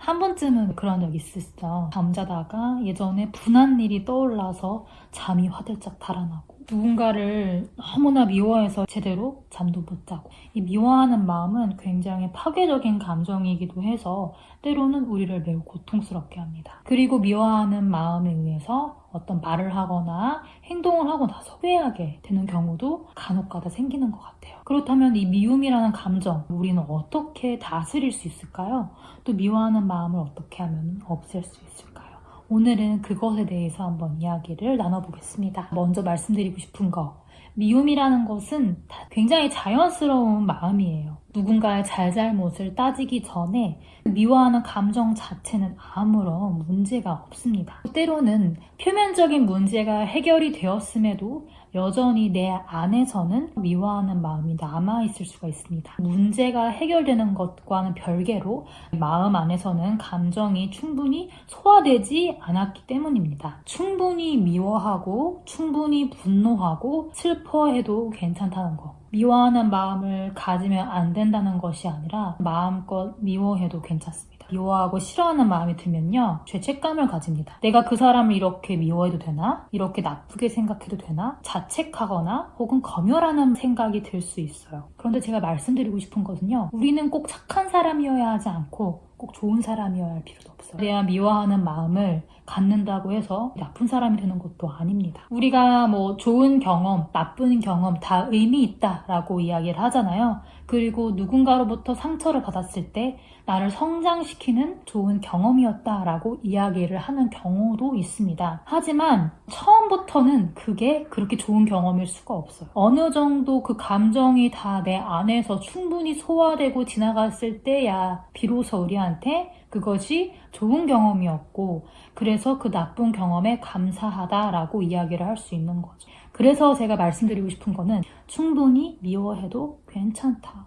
한 번쯤은 그런 적 있으시죠? 잠자다가 예전에 분한 일이 떠올라서 잠이 화들짝 달아나고 누군가를 너무나 미워해서 제대로 잠도 못 자고 이 미워하는 마음은 굉장히 파괴적인 감정이기도 해서 때로는 우리를 매우 고통스럽게 합니다. 그리고 미워하는 마음에 의해서 어떤 말을 하거나 행동을 하고 나서 후회하게 되는 경우도 간혹가다 생기는 것 같아요. 그렇다면 이 미움이라는 감정 우리는 어떻게 다스릴 수 있을까요? 또 미워하는 마음을 어떻게 하면 없앨 수 있을까요? 오늘은 그것에 대해서 한번 이야기를 나눠보겠습니다. 먼저 말씀드리고 싶은 거, 미움이라는 것은 굉장히 자연스러운 마음이에요. 누군가의 잘잘못을 따지기 전에 미워하는 감정 자체는 아무런 문제가 없습니다. 때로는 표면적인 문제가 해결이 되었음에도 여전히 내 안에서는 미워하는 마음이 남아있을 수가 있습니다. 문제가 해결되는 것과는 별개로 마음 안에서는 감정이 충분히 소화되지 않았기 때문입니다. 충분히 미워하고 충분히 분노하고 슬퍼해도 괜찮다는 거. 미워하는 마음을 가지면 안 된다는 것이 아니라 마음껏 미워해도 괜찮습니다. 미워하고 싫어하는 마음이 들면요, 죄책감을 가집니다. 내가 그 사람을 이렇게 미워해도 되나? 이렇게 나쁘게 생각해도 되나? 자책하거나 혹은 검열하는 생각이 들 수 있어요. 그런데 제가 말씀드리고 싶은 것은요, 우리는 꼭 착한 사람이어야 하지 않고 꼭 좋은 사람이어야 할 필요도 없어요. 내가 미워하는 마음을 갖는다고 해서 나쁜 사람이 되는 것도 아닙니다. 우리가 좋은 경험, 나쁜 경험 다 의미 있다라고 이야기를 하잖아요. 그리고 누군가로부터 상처를 받았을 때 나를 성장시키는 좋은 경험이었다라고 이야기를 하는 경우도 있습니다. 하지만 처음부터는 그게 그렇게 좋은 경험일 수가 없어요. 어느 정도 그 감정이 다 내 안에서 충분히 소화되고 지나갔을 때야 비로소 우리한테 그것이 좋은 경험이었고, 그래서 그 나쁜 경험에 감사하다라고 이야기를 할 수 있는 거죠. 그래서 제가 말씀드리고 싶은 거는 충분히 미워해도 괜찮다.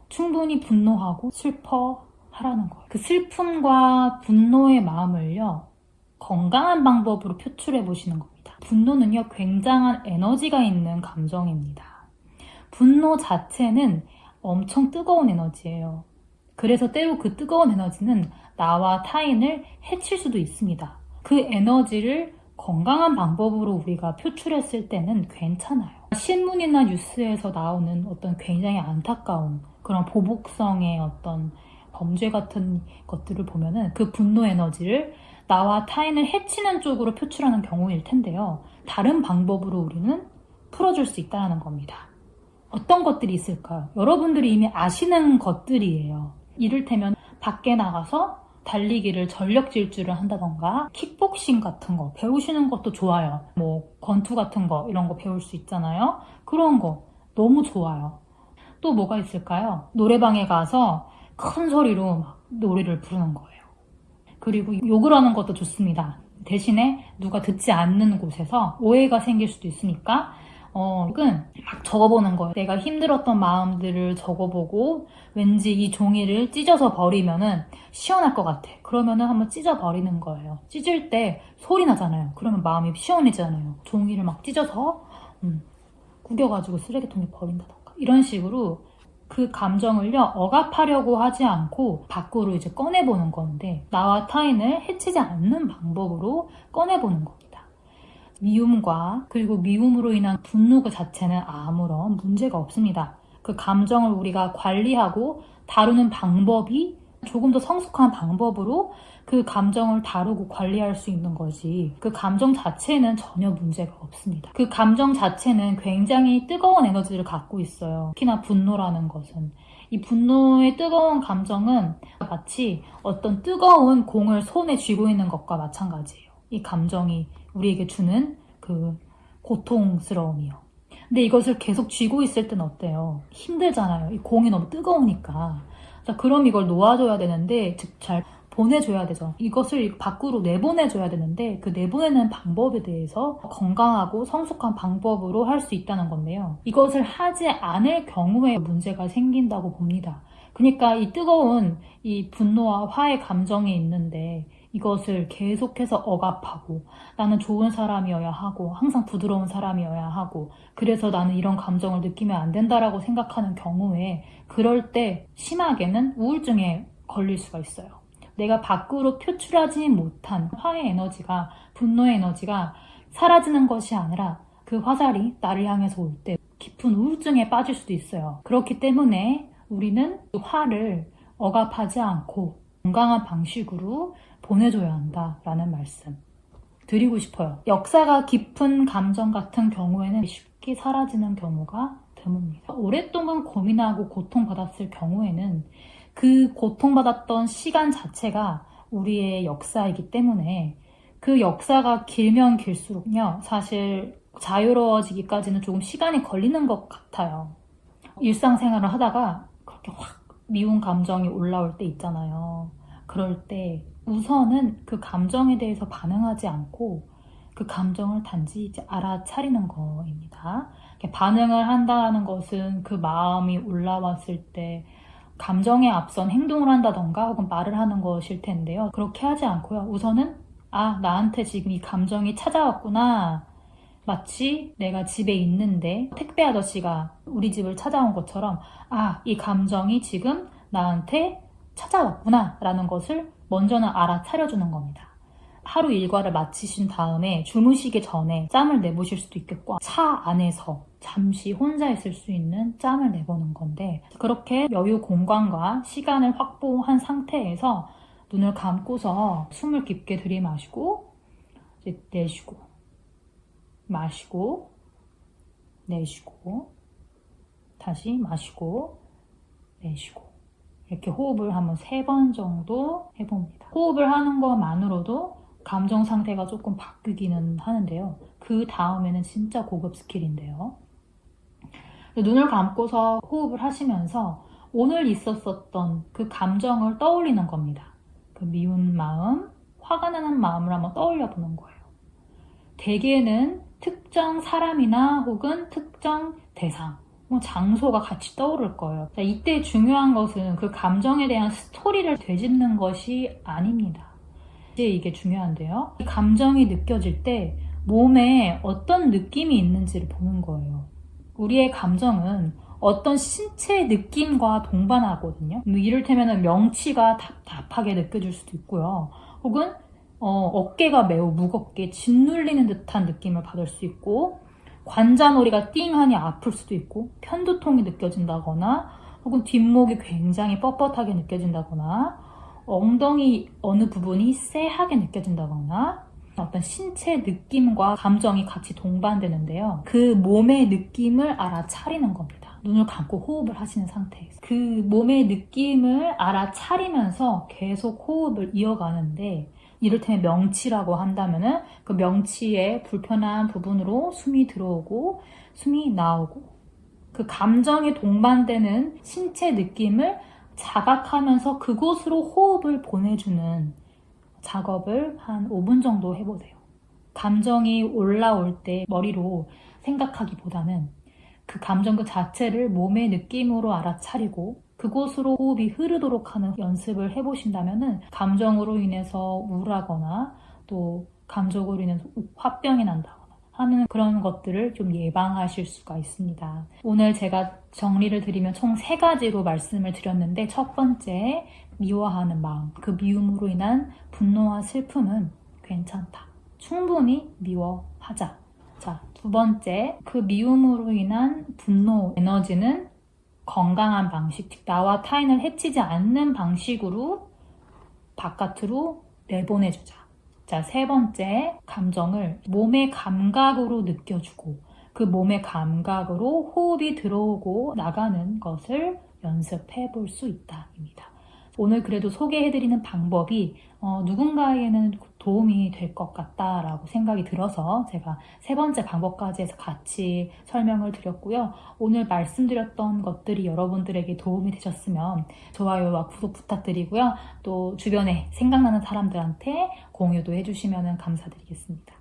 충분히 분노하고 슬퍼하라는 거예요. 그 슬픔과 분노의 마음을요, 건강한 방법으로 표출해 보시는 겁니다. 분노는요, 굉장한 에너지가 있는 감정입니다. 분노 자체는 엄청 뜨거운 에너지예요. 그래서 때로 그 뜨거운 에너지는 나와 타인을 해칠 수도 있습니다. 그 에너지를 건강한 방법으로 우리가 표출했을 때는 괜찮아요. 신문이나 뉴스에서 나오는 어떤 굉장히 안타까운 그런 보복성의 어떤 범죄 같은 것들을 보면은 그 분노 에너지를 나와 타인을 해치는 쪽으로 표출하는 경우일 텐데요. 다른 방법으로 우리는 풀어줄 수 있다는 겁니다. 어떤 것들이 있을까요? 여러분들이 이미 아시는 것들이에요. 이를테면 밖에 나가서 달리기를 전력 질주를 한다던가 킥복싱 같은 거 배우시는 것도 좋아요. 권투 같은 거 이런 거 배울 수 있잖아요. 그런 거 너무 좋아요. 또 뭐가 있을까요? 노래방에 가서 큰 소리로 막 노래를 부르는 거예요. 그리고 욕을 하는 것도 좋습니다. 대신에 누가 듣지 않는 곳에서 오해가 생길 수도 있으니까 혹은 막 적어보는 거예요. 내가 힘들었던 마음들을 적어보고 왠지 이 종이를 찢어서 버리면은 시원할 것 같아. 그러면은 한번 찢어버리는 거예요. 찢을 때 소리 나잖아요. 그러면 마음이 시원해지잖아요. 종이를 막 찢어서 구겨가지고 쓰레기통에 버린다던가 이런 식으로 그 감정을요, 억압하려고 하지 않고 밖으로 이제 꺼내보는 건데, 나와 타인을 해치지 않는 방법으로 꺼내보는 겁니다. 미움과 그리고 미움으로 인한 분노 그 자체는 아무런 문제가 없습니다. 그 감정을 우리가 관리하고 다루는 방법이 조금 더 성숙한 방법으로 그 감정을 다루고 관리할 수 있는 거지, 그 감정 자체는 전혀 문제가 없습니다. 그 감정 자체는 굉장히 뜨거운 에너지를 갖고 있어요. 특히나 분노라는 것은. 이 분노의 뜨거운 감정은 마치 어떤 뜨거운 공을 손에 쥐고 있는 것과 마찬가지예요. 이 감정이 우리에게 주는 그 고통스러움이요. 근데 이것을 계속 쥐고 있을 땐 어때요? 힘들잖아요. 이 공이 너무 뜨거우니까. 자, 그럼 이걸 놓아줘야 되는데, 즉 잘 보내줘야 되죠. 이것을 밖으로 내보내줘야 되는데, 그 내보내는 방법에 대해서 건강하고 성숙한 방법으로 할 수 있다는 건데요. 이것을 하지 않을 경우에 문제가 생긴다고 봅니다. 그러니까 이 뜨거운 이 분노와 화의 감정이 있는데, 이것을 계속해서 억압하고 나는 좋은 사람이어야 하고 항상 부드러운 사람이어야 하고 그래서 나는 이런 감정을 느끼면 안 된다라고 생각하는 경우에, 그럴 때 심하게는 우울증에 걸릴 수가 있어요. 내가 밖으로 표출하지 못한 화의 에너지가, 분노의 에너지가 사라지는 것이 아니라 그 화살이 나를 향해서 올 때 깊은 우울증에 빠질 수도 있어요. 그렇기 때문에 우리는 그 화를 억압하지 않고 건강한 방식으로 보내줘야 한다라는 말씀 드리고 싶어요. 역사가 깊은 감정 같은 경우에는 쉽게 사라지는 경우가 드뭅니다. 오랫동안 고민하고 고통받았을 경우에는 그 고통받았던 시간 자체가 우리의 역사이기 때문에 그 역사가 길면 길수록요, 사실 자유로워지기까지는 조금 시간이 걸리는 것 같아요. 일상생활을 하다가 그렇게 확 미운 감정이 올라올 때 있잖아요. 그럴 때 우선은 그 감정에 대해서 반응하지 않고 그 감정을 단지 이제 알아차리는 거입니다. 반응을 한다는 것은 그 마음이 올라왔을 때 감정에 앞선 행동을 한다던가 혹은 말을 하는 것일 텐데요. 그렇게 하지 않고요. 우선은 나한테 지금 이 감정이 찾아왔구나. 마치 내가 집에 있는데 택배 아저씨가 우리 집을 찾아온 것처럼 이 감정이 지금 나한테 찾아왔구나 라는 것을 먼저는 알아차려주는 겁니다. 하루 일과를 마치신 다음에 주무시기 전에 짬을 내보실 수도 있겠고, 차 안에서 잠시 혼자 있을 수 있는 짬을 내보는 건데, 그렇게 여유 공간과 시간을 확보한 상태에서 눈을 감고서 숨을 깊게 들이마시고 이제 내쉬고, 마시고, 내쉬고, 다시 마시고, 내쉬고, 이렇게 호흡을 한번 3번 정도 해봅니다. 호흡을 하는 것만으로도 감정 상태가 조금 바뀌기는 하는데요. 그 다음에는 진짜 고급 스킬인데요. 눈을 감고서 호흡을 하시면서 오늘 있었었던 그 감정을 떠올리는 겁니다. 그 미운 마음, 화가 나는 마음을 한번 떠올려 보는 거예요. 대개는 특정 사람이나 혹은 특정 대상, 장소가 같이 떠오를 거예요. 이때 중요한 것은 그 감정에 대한 스토리를 되짚는 것이 아닙니다. 이게 중요한데요. 이 감정이 느껴질 때 몸에 어떤 느낌이 있는지를 보는 거예요. 우리의 감정은 어떤 신체 느낌과 동반하거든요. 이를테면 명치가 답답하게 느껴질 수도 있고요. 혹은 어깨가 매우 무겁게 짓눌리는 듯한 느낌을 받을 수 있고, 관자놀이가 띵하니 아플 수도 있고, 편두통이 느껴진다거나, 혹은 뒷목이 굉장히 뻣뻣하게 느껴진다거나, 엉덩이 어느 부분이 쎄하게 느껴진다거나, 어떤 신체 느낌과 감정이 같이 동반되는데요. 그 몸의 느낌을 알아차리는 겁니다. 눈을 감고 호흡을 하시는 상태에서. 그 몸의 느낌을 알아차리면서 계속 호흡을 이어가는데, 이를테면 명치라고 한다면은 그 명치의 불편한 부분으로 숨이 들어오고 숨이 나오고, 그 감정에 동반되는 신체 느낌을 자각하면서 그곳으로 호흡을 보내주는 작업을 한 5분 정도 해보세요. 감정이 올라올 때 머리로 생각하기보다는 그 감정 그 자체를 몸의 느낌으로 알아차리고 그곳으로 호흡이 흐르도록 하는 연습을 해보신다면 감정으로 인해서 우울하거나 또 감정으로 인해서 화병이 난다거나 하는 그런 것들을 좀 예방하실 수가 있습니다. 오늘 제가 정리를 드리면 총 3가지로 말씀을 드렸는데, 첫 번째, 미워하는 마음. 그 미움으로 인한 분노와 슬픔은 괜찮다. 충분히 미워하자. 자, 2번째, 그 미움으로 인한 분노 에너지는 건강한 방식, 즉 나와 타인을 해치지 않는 방식으로 바깥으로 내보내주자. 자, 3번째, 감정을 몸의 감각으로 느껴주고 그 몸의 감각으로 호흡이 들어오고 나가는 것을 연습해 볼 수 있다입니다. 오늘 그래도 소개해드리는 방법이 누군가에게는 도움이 될 것 같다라고 생각이 들어서 제가 3번째 방법까지 해서 같이 설명을 드렸고요. 오늘 말씀드렸던 것들이 여러분들에게 도움이 되셨으면 좋아요와 구독 부탁드리고요. 또 주변에 생각나는 사람들한테 공유도 해주시면 감사드리겠습니다.